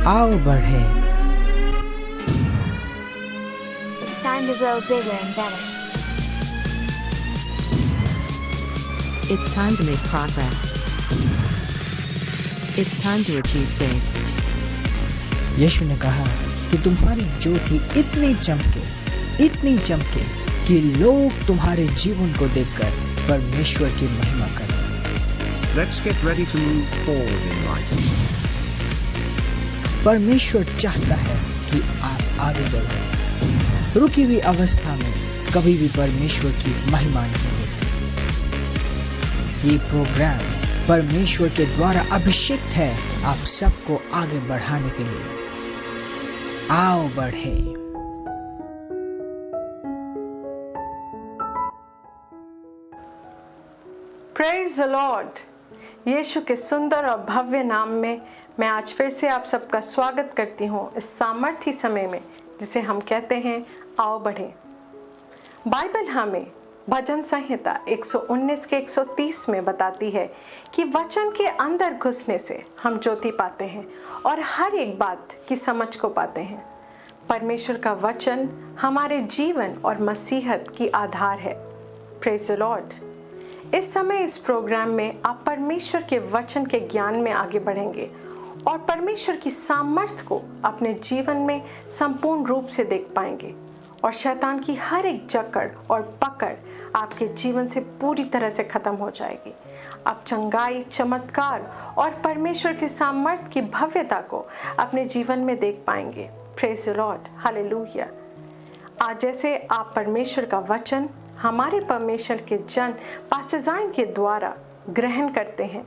आओ बढ़े। It's time to grow bigger and better. It's time to make progress. It's time to achieve big. यीशु ने कहा कि तुम्हारी ज्योति इतनी चमके कि लोग तुम्हारे जीवन को देखकर परमेश्वर की महिमा करें। Let's get ready to move forward in life. परमेश्वर चाहता है कि आप आगे बढ़ो। रुकी हुई अवस्था में कभी भी परमेश्वर की महिमा नहीं होती। ये प्रोग्राम परमेश्वर के द्वारा अभिषेक है आप सबको आगे बढ़ाने के लिए। आओ बढ़े। Praise the Lord. यीशु के सुंदर और भव्य नाम में मैं आज फिर से आप सबका स्वागत करती हूँ इस सामर्थी समय में जिसे हम कहते हैं आओ बढ़े। बाइबल हमें भजन संहिता 119 के 130 में बताती है कि वचन के अंदर घुसने से हम ज्योति पाते हैं और हर एक बात की समझ को पाते हैं। परमेश्वर का वचन हमारे जीवन और मसीहत की आधार है। Praise the Lord. इस समय इस प्रोग्राम में आप परमेश्वर के वचन के ज्ञान में आगे बढ़ेंगे और परमेश्वर की सामर्थ को अपने जीवन में संपूर्ण रूप से देख पाएंगे और शैतान की हर एक जकड़ और पकड़ आपके जीवन से पूरी तरह से खत्म हो जाएगी। आप चंगाई, चमत्कार और परमेश्वर की सामर्थ की भव्यता को अपने जीवन में देख पाएंगे। Praise the Lord, hallelujah. आज जैसे आप परमेश्वर का वचन हमारे परमेश्वर के जन पास्टर ज़ाइन के द्वारा ग्रहण करते हैं,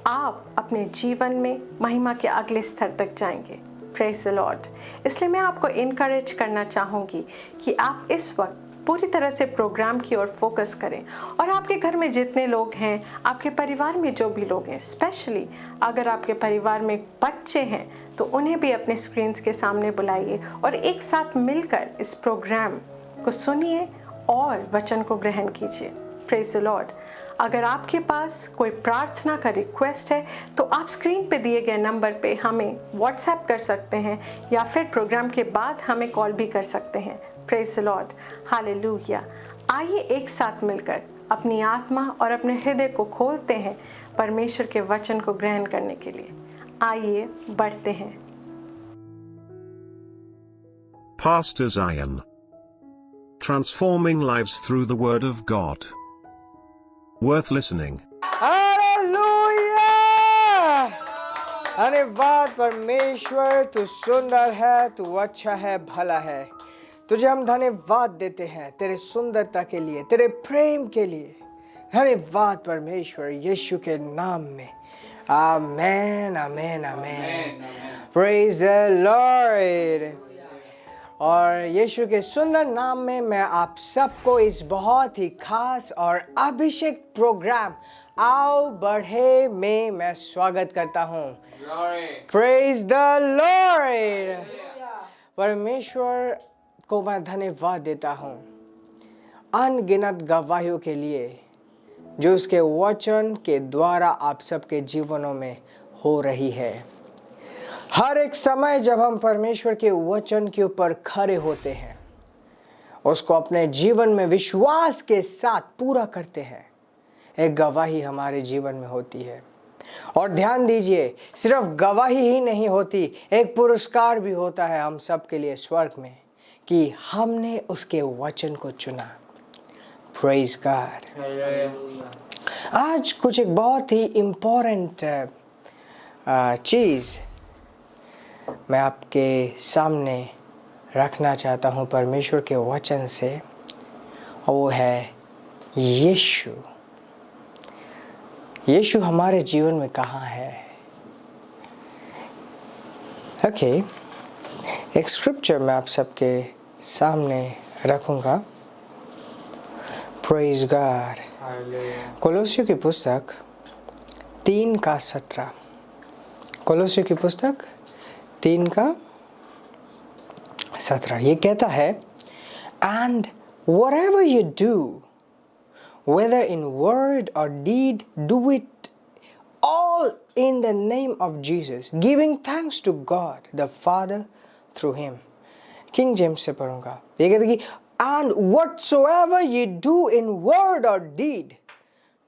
आप अपने जीवन में महिमा के अगले स्तर तक जाएंगे। Praise the Lord. इसलिए मैं आपको इनकरेज करना चाहूँगी कि आप इस वक्त पूरी तरह से प्रोग्राम की ओर फोकस करें और आपके घर में जितने लोग हैं, आपके परिवार में जो भी लोग हैं, स्पेशली अगर आपके परिवार में बच्चे हैं तो उन्हें भी अपने स्क्रीन्स के सामने बुलाइए और एक साथ मिलकर इस प्रोग्राम को सुनिए और वचन को ग्रहण कीजिए। Praise the Lord. अगर आपके पास कोई प्रार्थना का रिक्वेस्ट है तो आप स्क्रीन पे दिए गए नंबर पे हमें व्हाट्सएप कर सकते हैं या फिर प्रोग्राम के बाद हमें कॉल भी कर सकते हैं। Praise the Lord, hallelujah. आइए एक साथ मिलकर अपनी आत्मा और अपने हृदय को खोलते हैं परमेश्वर के वचन को ग्रहण करने के लिए। आइए बढ़ते हैं। Pastor Zion. Transforming lives through the Word of God. Worth listening. Hallelujah! धन्यवाद परमेश्वर, तू सुंदर है, तू अच्छा है, भला है। तुझे हम धन्यवाद देते हैं तेरे सुंदरता के लिए, तेरे प्रेम के लिए। धन्यवाद परमेश्वर, यीशु के नाम में। Amen, amen, amen. Praise the Lord. और यीशु के सुंदर नाम में मैं आप सबको इस बहुत ही खास और अभिषेक प्रोग्राम आओ बढ़े में मैं स्वागत करता हूँ। Praise the Lord. परमेश्वर को मैं धन्यवाद देता हूँ अनगिनत गवाहियों के लिए जो उसके वचन के द्वारा आप सबके जीवनों में हो रही है। हर एक समय जब हम परमेश्वर के वचन के ऊपर खड़े होते हैं, उसको अपने जीवन में विश्वास के साथ पूरा करते हैं, एक गवाही हमारे जीवन में होती है। और ध्यान दीजिए, सिर्फ गवाही ही नहीं होती, एक पुरस्कार भी होता है हम सब के लिए स्वर्ग में कि हमने उसके वचन को चुना। Praise God. आज कुछ एक बहुत ही इम्पोर्टेंट चीज़ मैं आपके सामने रखना चाहता हूँ परमेश्वर के वचन से, और वो है यीशु। यीशु हमारे जीवन में कहाँ है? ओके, एक स्क्रिप्चर मैं आप सबके सामने रखूँगा। Praise God. कोलोसियों की पुस्तक 3:17। कोलोसियों की पुस्तक 3:17 ये कहता है, and whatever you do, whether in word or deed, do it all all in the name of Jesus, giving thanks to God the Father through him. King James से पढ़ूंगा, ये कहते कि and whatsoever ye do in word or deed,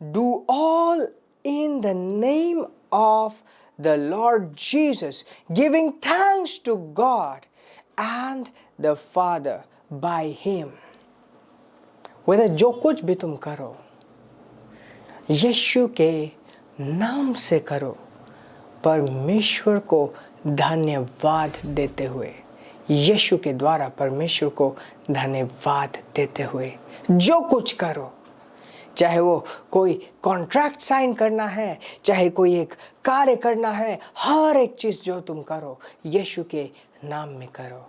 do all in the name of the Lord Jesus, giving thanks to God and the Father by him. वह जो कुछ भी तुम करो यीशु के नाम से करो, परमेश्वर को धन्यवाद देते हुए, यीशु के द्वारा परमेश्वर को धन्यवाद देते हुए जो कुछ करो, चाहे वो कोई कॉन्ट्रैक्ट साइन करना है, चाहे कोई एक कार्य करना है, हर एक चीज जो तुम करो यीशु के नाम में करो.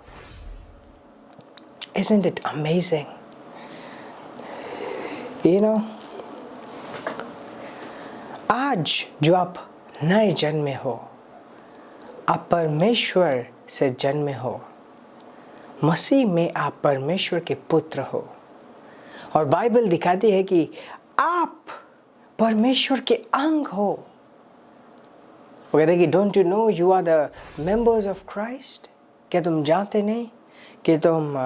Isn't it amazing? You know, आज जो आप नए जन्मे हो, आप परमेश्वर से जन्मे हो, मसीह में आप परमेश्वर के पुत्र हो, और बाइबल दिखाती है कि आप परमेश्वर के अंग हो. वो कहते हैं कि don't you know you are the members of Christ, क्या तुम जानते नहीं कि तुम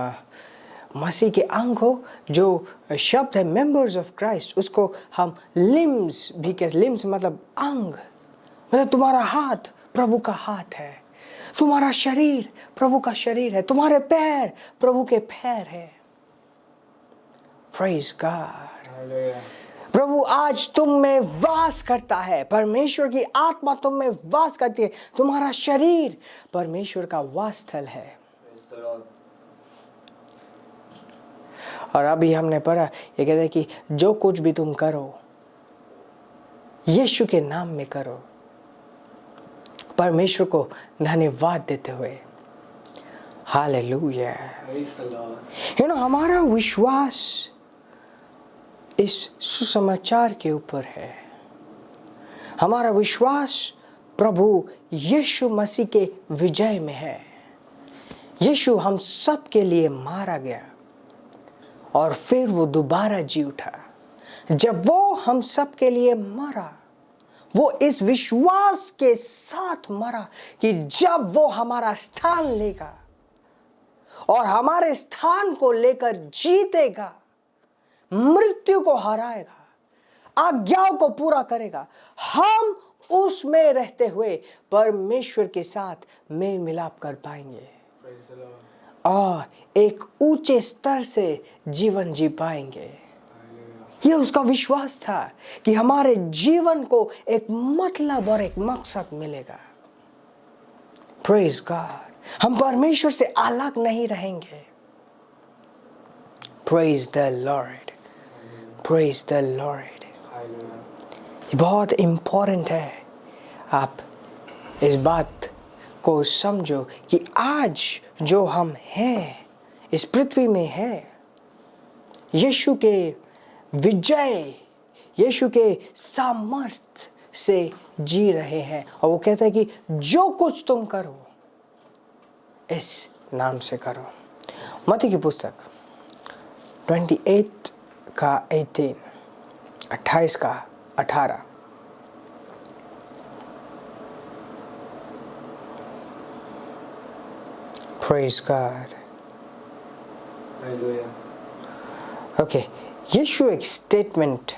मसीह के अंग हो. जो शब्द है मेंबर्स ऑफ क्राइस्ट, उसको हम लिम्स भी कहते. लिम्स मतलब अंग, मतलब तुम्हारा हाथ प्रभु का हाथ है, तुम्हारा शरीर प्रभु का शरीर है, तुम्हारे पैर प्रभु के पैर है. Praise God. प्रभु आज तुम में वास करता है, परमेश्वर की आत्मा तुम में वास करती है, तुम्हारा शरीर परमेश्वर का वास स्थल है. और अभी हमने पढ़ा, ये कहते हैं कि जो कुछ भी तुम करो यीशु के नाम में करो, परमेश्वर को धन्यवाद देते हुए. हालेलुया. यू नो, हमारा विश्वास इस सुसमाचार के ऊपर है. हमारा विश्वास प्रभु यीशु मसीह के विजय में है. यीशु हम सब के लिए मारा गया और फिर वो दोबारा जी उठा. जब वो हम सब के लिए मरा, वो इस विश्वास के साथ मरा कि जब वो हमारा स्थान लेगा और हमारे स्थान को लेकर जीतेगा, मृत्यु को हराएगा, आज्ञाओं को पूरा करेगा, हम उसमें रहते हुए परमेश्वर के साथ मेल मिलाप कर पाएंगे और एक ऊंचे स्तर से जीवन जी पाएंगे. ये उसका विश्वास था कि हमारे जीवन को एक मतलब और एक मकसद मिलेगा. Praise God. हम परमेश्वर से अलग नहीं रहेंगे. Praise the Lord. Praise the Lord. ये बहुत इंपॉर्टेंट है. आप इस बात को समझो कि आज जो हम हैं इस पृथ्वी में है, यीशु के विजय, यीशु के सामर्थ से जी रहे हैं. और वो कहता है कि जो कुछ तुम करो इस नाम से करो. मत्ती की पुस्तक 28 का 18, 28 का 18. Praise God. Okay, यीशु एक स्टेटमेंट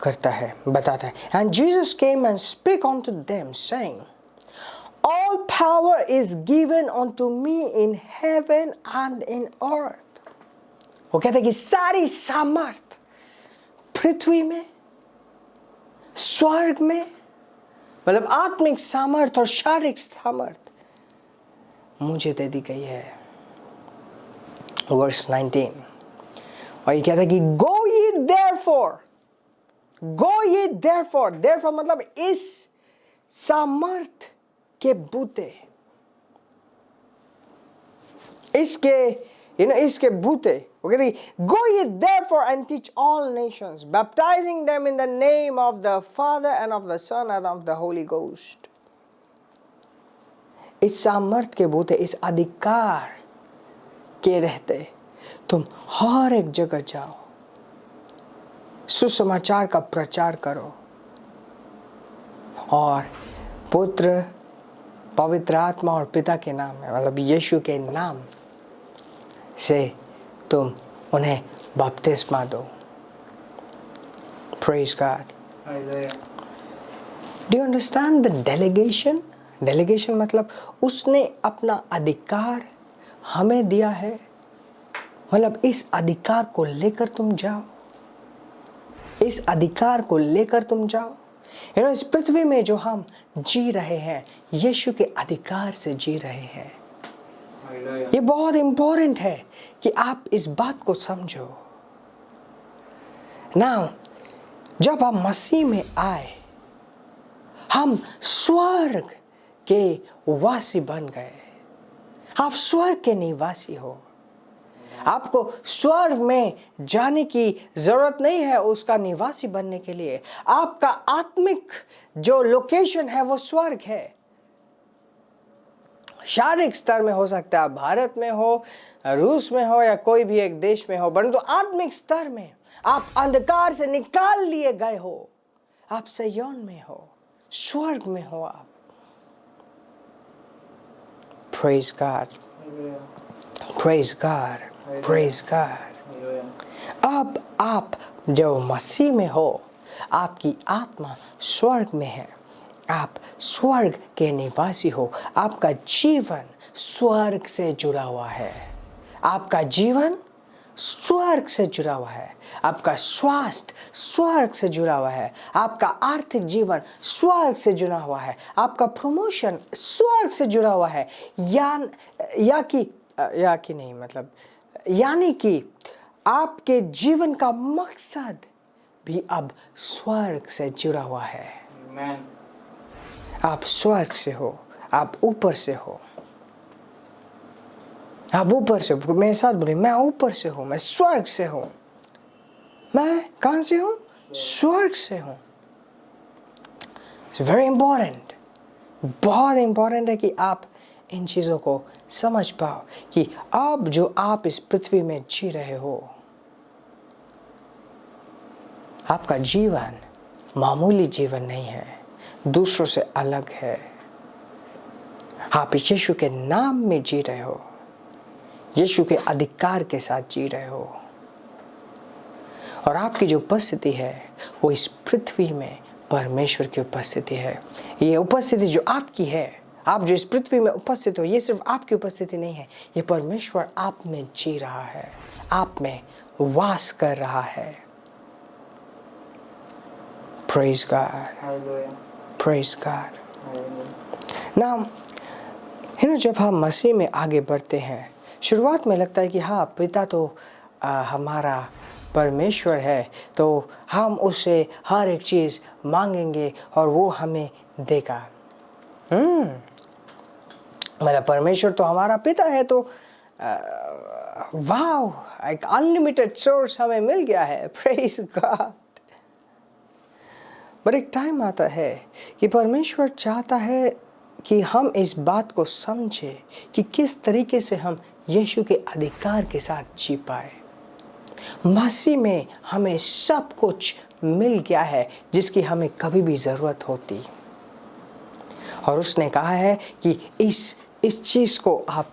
करता है, बताता है. And Jesus came and spake unto them, saying, all power is given unto me in heaven and in earth. वो कहता है कि सारी सामर्थ पृथ्वी में, स्वर्ग में, मतलब आत्मिक सामर्थ और शारीरिक सामर्थ मुझे दे दी गई है. वर्स 19. और ये कहता है कि go ye therefore, go ye therefore, therefore मतलब इस सामर्थ के बूते, इसके बूते. वो कहते हैं go ye therefore and teach all nations, baptizing them in the name of the Father and of the Son and of the Holy Ghost. इस सामर्थ के बूते, इस अधिकार के रहते तुम हर एक जगह जाओ, सुसमाचार का प्रचार करो और पुत्र, पवित्र आत्मा और पिता के नाम में, मतलब यीशु के नाम से तुम उन्हें बपतिस्मा दो। Praise God. Do you understand the delegation? Delegation मतलब उसने अपना अधिकार हमें दिया है, मतलब इस अधिकार को लेकर तुम जाओ, इस अधिकार को लेकर तुम जाओ। इस पृथ्वी में जो हम जी रहे हैं, यीशु के अधिकार से जी रहे हैं। ये बहुत इंपॉर्टेंट है कि आप इस बात को समझो। नाउ जब हम मसीह में आए, हम स्वर्ग के वासी बन गए। आप स्वर्ग के निवासी हो। आपको स्वर्ग में जाने की जरूरत नहीं है उसका निवासी बनने के लिए। आपका आत्मिक जो लोकेशन है वो स्वर्ग है। शारीरिक स्तर में हो सकता है आप भारत में हो, रूस में हो या कोई भी एक देश में हो, परंतु आत्मिक स्तर में आप अंधकार से निकाल लिए गए हो। आप सिय्योन में हो, स्वर्ग में हो आप। Praise God. Praise God. Praise God. अब आप जो मसीह में हो, आपकी आत्मा स्वर्ग में है। आप स्वर्ग के निवासी हो। आपका जीवन स्वर्ग से जुड़ा हुआ है। आपका जीवन स्वर्ग से जुड़ा हुआ है। आपका स्वास्थ्य स्वर्ग से जुड़ा हुआ है। आपका आर्थिक जीवन स्वर्ग से जुड़ा हुआ है। आपका प्रमोशन स्वर्ग से जुड़ा हुआ है। यानी कि आपके जीवन का मकसद भी अब स्वर्ग से जुड़ा हुआ है। आप स्वर्ग से हो, आप ऊपर से हो। आप ऊपर से, मेरे साथ बोले, मैं ऊपर से हूं, मैं स्वर्ग से हूं। मैं कहां से हूं? स्वर्ग से हूं। इट्स वेरी इंपॉर्टेंट, बहुत इंपॉर्टेंट है कि आप इन चीजों को समझ पाओ कि अब जो आप इस पृथ्वी में जी रहे हो, आपका जीवन मामूली जीवन नहीं है, दूसरों से अलग है। आप यीशु के नाम में जी रहे हो, यीशु के अधिकार के साथ जी रहे हो। और आपकी जो उपस्थिति है वो इस पृथ्वी में परमेश्वर की उपस्थिति है। ये उपस्थिति जो आपकी है, आप जो इस पृथ्वी में उपस्थित हो, ये सिर्फ आपकी उपस्थिति नहीं है, ये परमेश्वर आप में जी रहा है, आप में वास कर रहा है। Praise God. Praise God. Now, जब हम मसीह में आगे बढ़ते हैं, शुरुआत में लगता है कि हाँ, पिता तो हमारा परमेश्वर है, तो हम उससे हर एक चीज़ मांगेंगे और वो हमें देगा। मतलब परमेश्वर तो हमारा पिता है, तो वाव, एक अनलिमिटेड सोर्स हमें मिल गया है। Praise God. पर एक टाइम आता है कि परमेश्वर चाहता है कि हम इस बात को समझें कि किस तरीके से हम यीशु के अधिकार के साथ जी पाए। मसीह में हमें सब कुछ मिल गया है जिसकी हमें कभी भी ज़रूरत होती, और उसने कहा है कि इस चीज़ को आप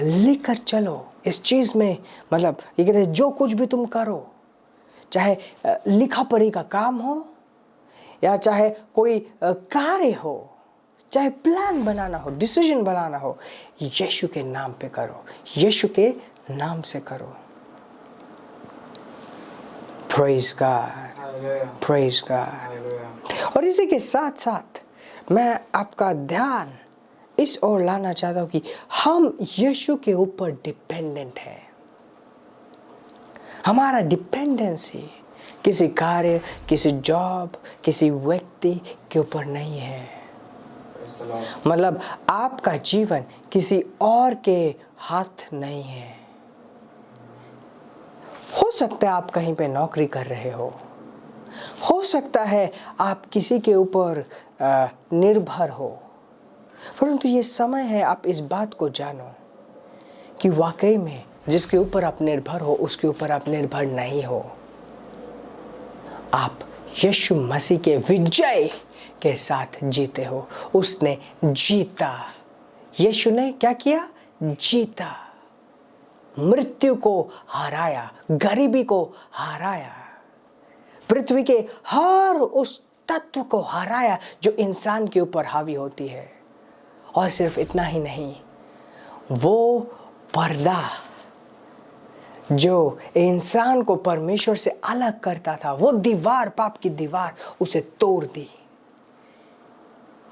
लेकर चलो। इस चीज़ में मतलब ये कहते हैं जो कुछ भी तुम करो, चाहे लिखा पढ़ी का काम हो या चाहे कोई कार्य हो, चाहे प्लान बनाना हो, डिसीजन बनाना हो, यीशु के नाम पे करो, यीशु के नाम से करो। Praise God, praise God. और इसी के साथ साथ मैं आपका ध्यान इस ओर लाना चाहता हूँ कि हम यीशु के ऊपर डिपेंडेंट हैं। हमारा डिपेंडेंसी किसी कार्य, किसी जॉब, किसी व्यक्ति के ऊपर नहीं है। मतलब आपका जीवन किसी और के हाथ नहीं है। हो सकता है आप कहीं पे नौकरी कर रहे हो सकता है आप किसी के ऊपर निर्भर हो, परंतु ये समय है आप इस बात को जानो कि वाकई में जिसके ऊपर आप निर्भर हो उसके ऊपर आप निर्भर नहीं हो। आप यीशु मसीह के विजय के साथ जीते हो। उसने जीता, यीशु ने क्या किया? जीता, मृत्यु को हराया, गरीबी को हराया, पृथ्वी के हर उस तत्व को हराया जो इंसान के ऊपर हावी होती है। और सिर्फ इतना ही नहीं, वो पर्दा जो इंसान को परमेश्वर से अलग करता था, वो दीवार, पाप की दीवार, उसे तोड़ दी।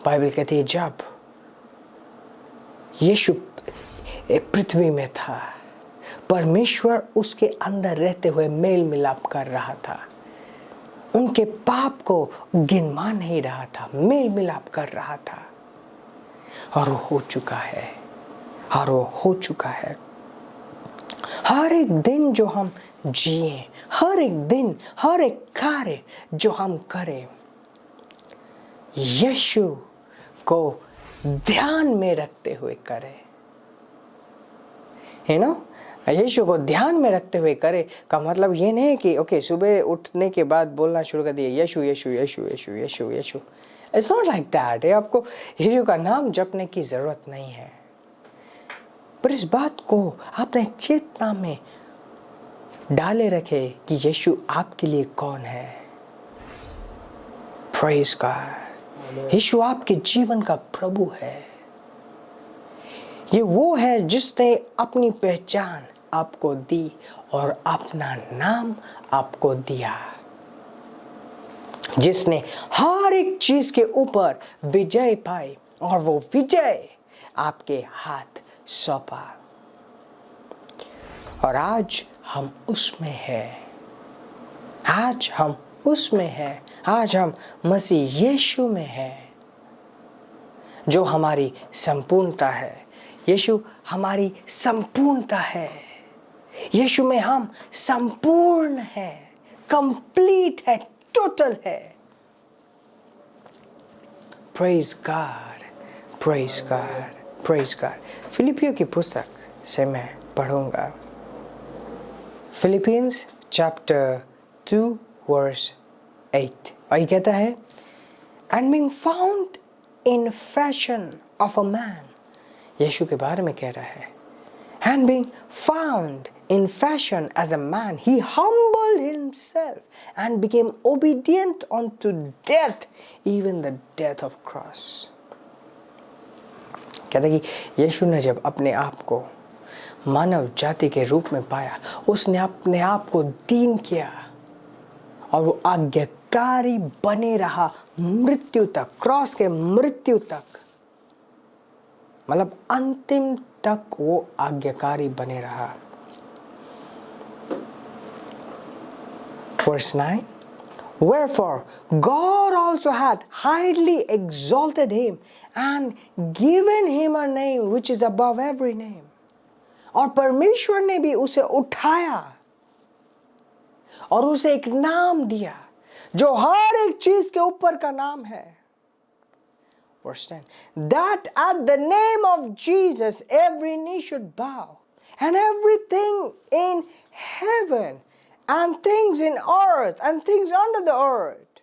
बाइबल कहती है जब यीशु पृथ्वी में था, परमेश्वर उसके अंदर रहते हुए मेल मिलाप कर रहा था, उनके पाप को गिनवा नहीं रहा था, मेल मिलाप कर रहा था। और वो हो चुका है, और वो हो चुका है। हर एक दिन जो हम जिए, हर एक दिन, हर एक कार्य जो हम करें, यीशु को ध्यान में रखते हुए करें। है ना? यीशु को ध्यान में रखते हुए करे का मतलब ये नहीं है कि ओके सुबह उठने के बाद बोलना शुरू कर दिया यीशु यीशु यीशु यीशु यीशु यीशु। It's not like that. आपको यीशु का नाम जपने की जरूरत नहीं है, पर इस बात को अपने चेतना में डाले रखे कि यीशु आपके लिए कौन है। Praise God. यीशु आपके जीवन का प्रभु है। ये वो है जिसने अपनी पहचान आपको दी और अपना नाम आपको दिया, जिसने हर एक चीज के ऊपर विजय पाई और वो विजय आपके हाथ सौंपा। और आज हम उसमें हैं, आज हम उसमें हैं, आज हम मसीह यीशु में हैं, जो हमारी संपूर्णता है। यीशु हमारी संपूर्णता है। यीशु में हम संपूर्ण है, कंप्लीट है, टोटल है। Praise God, praise God, praise God. फिलिपियों की पुस्तक से मैं पढ़ूंगा, फिलिपियंस चैप्टर 2 वर्स 8। और ये कहता है, and being found in fashion of a man, यीशु के बारे में कह रहा है, and being found in fashion as a man, he humbled himself and became obedient unto death, even the death of cross. कहता है कि यीशु ने जब अपने आप को मानव जाति के रूप में पाया, उसने अपने आप को दीन किया और वो आज्ञाकारी बने रहा मृत्यु तक, क्रॉस के मृत्यु तक, मतलब अंतिम तक वो आज्ञाकारी बने रहा। Verse 9, wherefore God also hath highly exalted him and given him a name which is above every name. और परमेश्वर ने भी उसे उठाया और उसे एक नाम दिया जो हर एक चीज के ऊपर का नाम है। Verse 10, that at the name of Jesus every knee should bow, and everything in heaven and things in earth and things under the earth.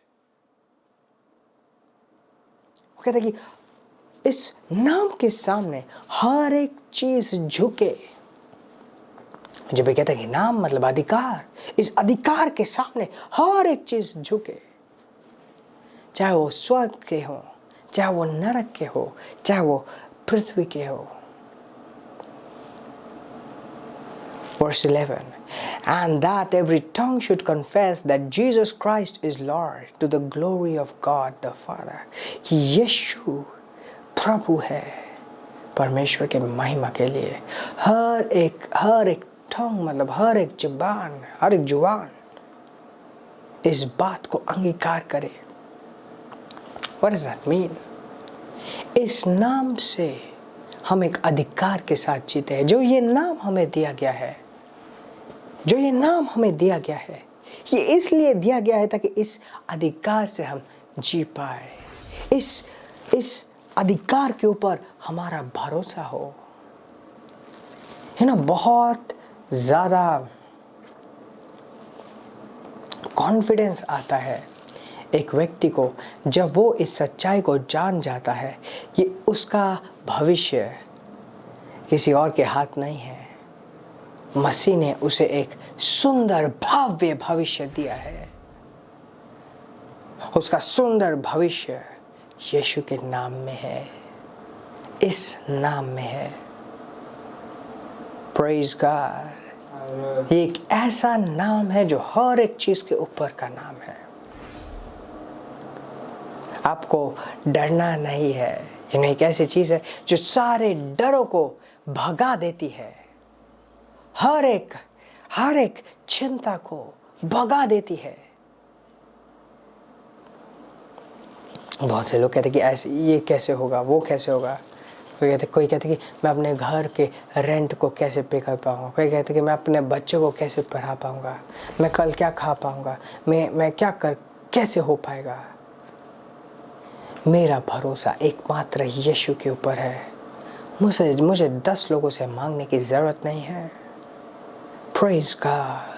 वो कहता है कि इस नाम के सामने हर एक चीज झुके। जब ये कहता है कि नाम मतलब अधिकार, इस अधिकार के सामने हर एक चीज झुके, चाहे वो स्वर्ग के हो, चाहे वो नरक के हो, चाहे वो पृथ्वी के हो। Verse 11, and that every tongue should confess that Jesus Christ is Lord, to the glory of God the Father. कि यीशु प्रभु है, परमेश्वर के महिमा के लिए। हर एक टंग मतलब हर एक जुबान, हर एक जुबान इस बात को अंगीकार करे। What does that mean? इस नाम से हम एक अधिकार के साथ जीते हैं। जो ये नाम हमें दिया गया है, जो ये नाम हमें दिया गया है, ये इसलिए दिया गया है ताकि इस अधिकार से हम जी पाए, इस अधिकार के ऊपर हमारा भरोसा हो। है ना, बहुत ज़्यादा कॉन्फिडेंस आता है एक व्यक्ति को जब वो इस सच्चाई को जान जाता है कि उसका भविष्य किसी और के हाथ नहीं है, मसीह ने उसे एक सुंदर भव्य भविष्य दिया है। उसका सुंदर भविष्य यीशु के नाम में है, इस नाम में है। Praise God. ये एक ऐसा नाम है जो हर एक चीज के ऊपर का नाम है। आपको डरना नहीं है। ये एक ऐसी चीज है जो सारे डरों को भगा देती है, हर एक चिंता को भगा देती है। बहुत से लोग कहते कि ऐसे ये कैसे होगा, वो कैसे होगा। कोई कहते कि मैं अपने घर के रेंट को कैसे पे कर पाऊंगा। कोई कहते कि मैं अपने बच्चे को कैसे पढ़ा पाऊंगा, मैं कल क्या खा पाऊंगा, मैं क्या कैसे हो पाएगा। मेरा भरोसा एकमात्र यीशु के ऊपर है। मुझे 10 लोगों से मांगने की जरूरत नहीं है। Praise God.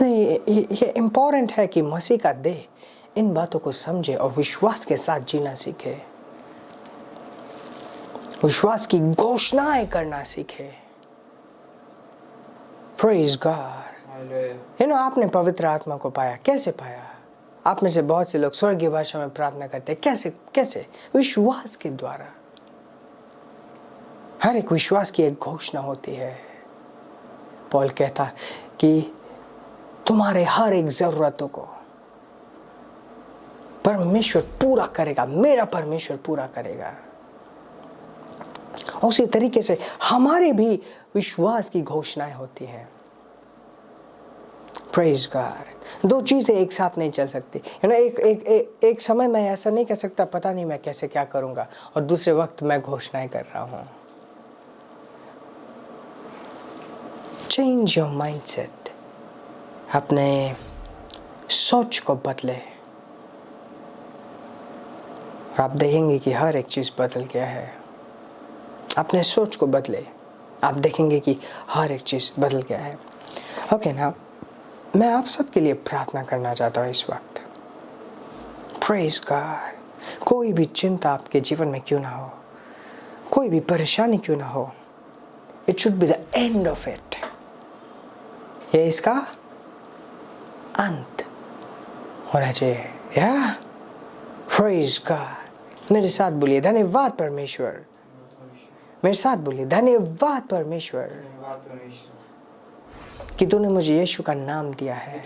ये इम्पोर्टेंट है कि मसीह का देह इन बातों को समझे और विश्वास के साथ जीना सीखे, विश्वास की घोषणाएं करना सीखे। Praise God. आपने पवित्र आत्मा को पाया। कैसे पाया? आप में से बहुत से लोग स्वर्गीय भाषा में प्रार्थना करते हैं। कैसे? विश्वास के द्वारा। हर एक विश्वास की एक घोषणा होती है। पौल कहता कि तुम्हारे हर एक जरूरतों को परमेश्वर पूरा करेगा, मेरा परमेश्वर पूरा करेगा। उसी तरीके से हमारे भी विश्वास की घोषणाएं होती हैं। Praise God. 2 चीजें एक साथ नहीं चल सकती। एक समय मैं ऐसा नहीं कह सकता पता नहीं मैं कैसे क्या करूंगा, और दूसरे वक्त मैं घोषणाएं कर रहा हूं। Change your mindset. अपने सोच को बदले और आप देखेंगे कि हर एक चीज बदल गया है। अपने सोच को बदले, आप देखेंगे कि हर एक चीज बदल गया है। ओके ना, मैं आप सबके लिए प्रार्थना करना चाहता हूँ इस वक्त। Praise God. कोई भी चिंता आपके जीवन में क्यों ना हो, कोई भी परेशानी क्यों ना हो, it should be the end of it. ये इसका अंत होना चाहिए। या प्रेज गॉड। मेरे साथ बोलिए धन्यवाद परमेश्वर। मेरे साथ बोलिए धन्यवाद परमेश्वर कि तूने मुझे यीशु का नाम दिया है,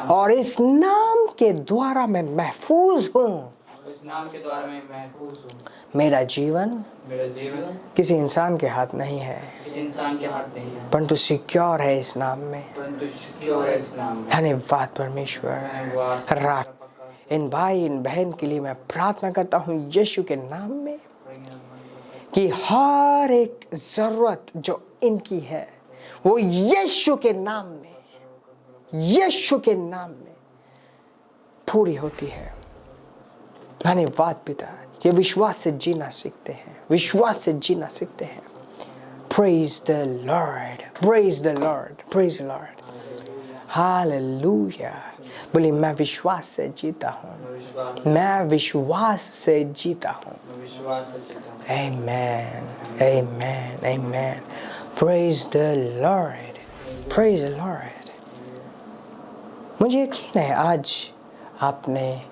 और इस नाम के द्वारा मैं महफूज हूँ। मेरा जीवन किसी इंसान के हाथ नहीं है, परंतु सिक्योर है इस नाम में। धन्यवाद परमेश्वर। रात इन भाई इन बहन के लिए मैं प्रार्थना करता हूँ यीशु के नाम में कि हर एक जरूरत जो इनकी है वो यीशु के नाम में पूरी होती है। धन्यवाद पिता, ये विश्वास से जीना सीखते हैं, विश्वास से जीना सीखते हैं। Praise the Lord, praise the Lord, praise the Lord. Hallelujah. बोलिए मैं विश्वास से जीता हूँ, मैं विश्वास से जीता हूँ। Amen, amen, amen. Praise the Lord, praise the Lord. मुझे यकीन है आज आपने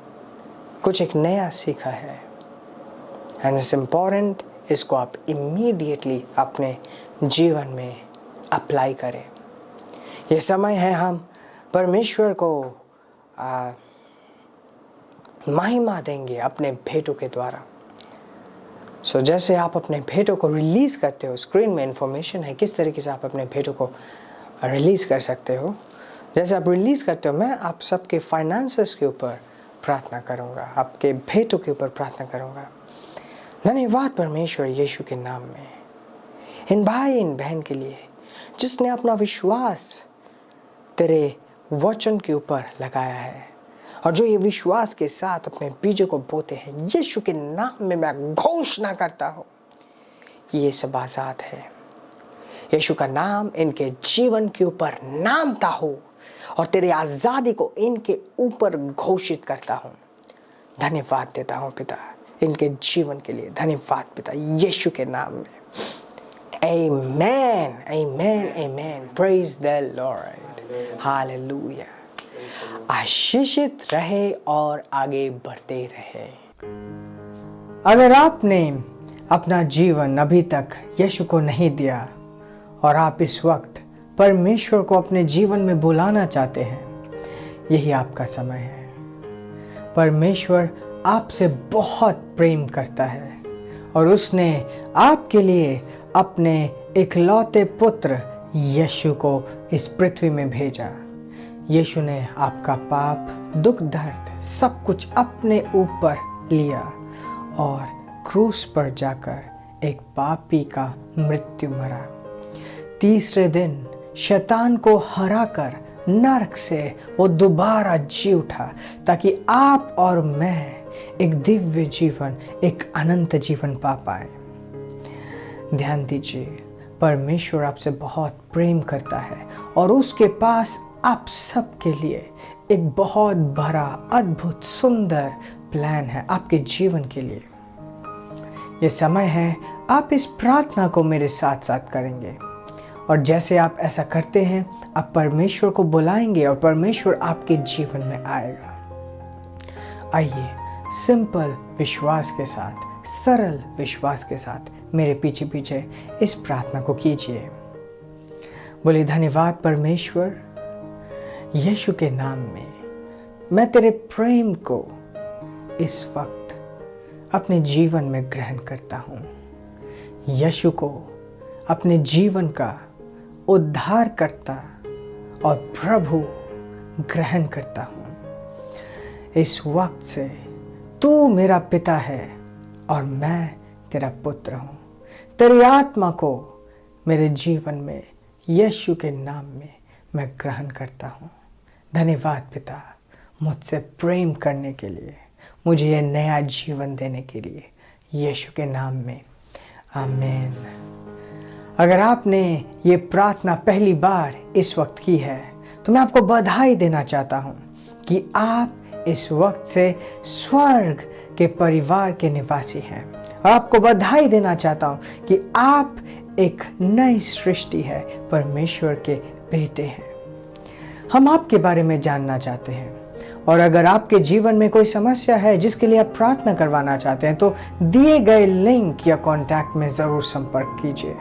कुछ एक नया सीखा है, एंड इट्स इम्पोर्टेंट इसको आप इमीडिएटली अपने जीवन में अप्लाई करें। ये समय है हम परमेश्वर को महिमा देंगे अपने भेंटों के द्वारा। सो जैसे आप अपने भेंटों को रिलीज़ करते हो, स्क्रीन में इंफॉर्मेशन है किस तरीके से आप अपने भेंटों को रिलीज़ कर सकते हो। जैसे आप रिलीज़ करते हो, मैं आप सबके फाइनेंसेस के ऊपर प्रार्थना करूँगा, आपके भेंटों के ऊपर प्रार्थना करूँगा। धन्यवाद परमेश्वर यीशु के नाम में इन भाई इन बहन के लिए जिसने अपना विश्वास तेरे वचन के ऊपर लगाया है, और जो ये विश्वास के साथ अपने बीजों को बोते हैं। यीशु के नाम में मैं घोषणा करता हूँ ये सब आज़ाद है। यीशु का नाम इनके जीवन के ऊपर नामता हो, और तेरी आज़ादी को इनके ऊपर घोषित करता हूँ। धन्यवाद देता हूँ पिता इनके जीवन के लिए। धन्यवाद पिता यीशु के नाम में। Amen, amen, amen. Praise the Lord. Hallelujah. आशीषित रहे और आगे बढ़ते रहे। अगर आपने अपना जीवन अभी तक यीशु को नहीं दिया और आप इस वक्त परमेश्वर को अपने जीवन में बुलाना चाहते हैं, यही आपका समय है। परमेश्वर आपसे बहुत प्रेम करता है और उसने आपके लिए अपने इकलौते पुत्र यीशु को इस पृथ्वी में भेजा। यीशु ने आपका पाप, दुख, दर्द सब कुछ अपने ऊपर लिया और क्रूस पर जाकर एक पापी का मृत्यु मरा। तीसरे दिन शैतान को हराकर नरक से वो दोबारा जी उठा ताकि आप और मैं एक दिव्य जीवन, एक अनंत जीवन पा पाए। ध्यान दीजिए, परमेश्वर आपसे बहुत प्रेम करता है और उसके पास आप सबके लिए एक बहुत बड़ा, अद्भुत, सुंदर प्लान है आपके जीवन के लिए। ये समय है आप इस प्रार्थना को मेरे साथ साथ करेंगे और जैसे आप ऐसा करते हैं आप परमेश्वर को बुलाएंगे और परमेश्वर आपके जीवन में आएगा। आइए सिंपल विश्वास के साथ, सरल विश्वास के साथ मेरे पीछे पीछे इस प्रार्थना को कीजिए। बोलिए, धन्यवाद परमेश्वर, यीशु के नाम में मैं तेरे प्रेम को इस वक्त अपने जीवन में ग्रहण करता हूँ। यीशु को अपने जीवन का उद्धारकर्ता और प्रभु ग्रहण करता हूँ। इस वक्त से तू मेरा पिता है और मैं तेरा पुत्र हूँ। तेरी आत्मा को मेरे जीवन में यीशु के नाम में मैं ग्रहण करता हूँ। धन्यवाद पिता मुझसे प्रेम करने के लिए, मुझे यह नया जीवन देने के लिए, यीशु के नाम में आमीन। अगर आपने ये प्रार्थना पहली बार इस वक्त की है तो मैं आपको बधाई देना चाहता हूँ कि आप इस वक्त से स्वर्ग के परिवार के निवासी हैं। और आपको बधाई देना चाहता हूँ कि आप एक नई सृष्टि है, परमेश्वर के बेटे हैं। हम आपके बारे में जानना चाहते हैं और अगर आपके जीवन में कोई समस्या है जिसके लिए आप प्रार्थना करवाना चाहते हैं तो दिए गए लिंक या कॉन्टैक्ट में ज़रूर संपर्क कीजिए।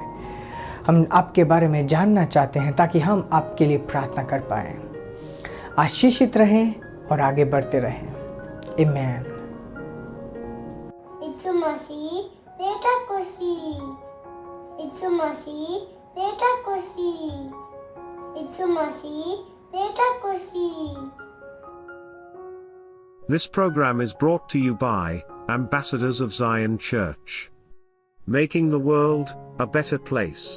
हम आपके बारे में जानना चाहते हैं ताकि हम आपके लिए प्रार्थना कर पाएं। आशीषित रहें और आगे बढ़ते रहें। आमीन। यीशु मसीह बेटा खुशी, यीशु मसीह बेटा खुशी, यीशु मसीह बेटा खुशी। This program is brought to you by Ambassadors of Zion Church, making the world a better place.